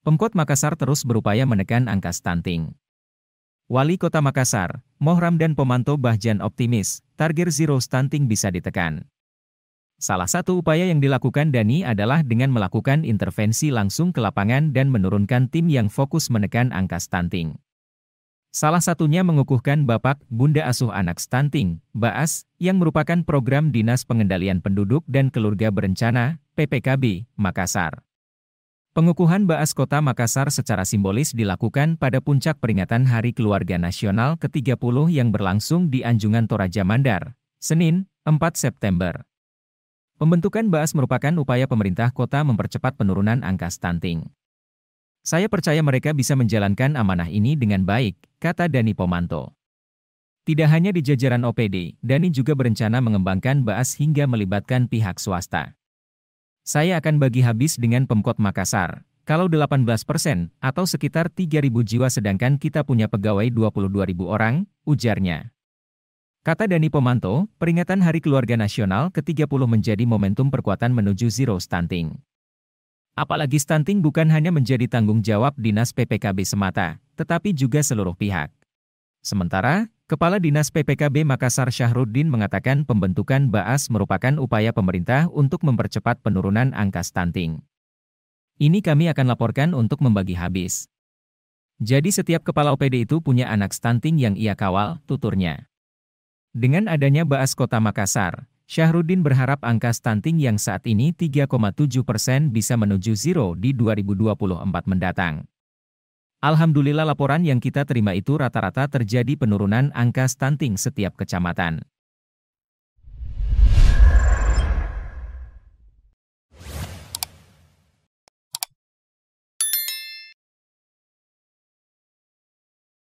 Pemkot Makassar terus berupaya menekan angka stunting. Wali Kota Makassar, Moh Ramdan Pomanto bahkan optimis, target zero stunting bisa ditekan. Salah satu upaya yang dilakukan Dani adalah dengan melakukan intervensi langsung ke lapangan dan menurunkan tim yang fokus menekan angka stunting. Salah satunya mengukuhkan Bapak Bunda Asuh Anak Stunting, BAAS, yang merupakan program Dinas Pengendalian Penduduk dan Keluarga Berencana, PPKB, Makassar. Pengukuhan BAAS Kota Makassar secara simbolis dilakukan pada puncak peringatan Hari Keluarga Nasional ke-30 yang berlangsung di Anjungan Toraja Mandar, Senin, 4 September. Pembentukan BAAS merupakan upaya pemerintah kota mempercepat penurunan angka stunting. Saya percaya mereka bisa menjalankan amanah ini dengan baik, kata Dani Pomanto. Tidak hanya di jajaran OPD, Dani juga berencana mengembangkan BAAS hingga melibatkan pihak swasta. Saya akan bagi habis dengan Pemkot Makassar, kalau 18% atau sekitar 3.000 jiwa sedangkan kita punya pegawai 22.000 orang, ujarnya. Kata Dani Pomanto, peringatan Hari Keluarga Nasional ke-30 menjadi momentum perkuatan menuju zero stunting. Apalagi stunting bukan hanya menjadi tanggung jawab Dinas PPKB semata, tetapi juga seluruh pihak. Sementara, Kepala Dinas PPKB Makassar Syahruddin mengatakan pembentukan BAAS merupakan upaya pemerintah untuk mempercepat penurunan angka stunting. Ini kami akan laporkan untuk membagi habis. Jadi setiap kepala OPD itu punya anak stunting yang ia kawal, tuturnya. Dengan adanya BAAS Kota Makassar, Syahruddin berharap angka stunting yang saat ini 3,7% bisa menuju zero di 2024 mendatang. Alhamdulillah laporan yang kita terima itu rata-rata terjadi penurunan angka stunting setiap kecamatan.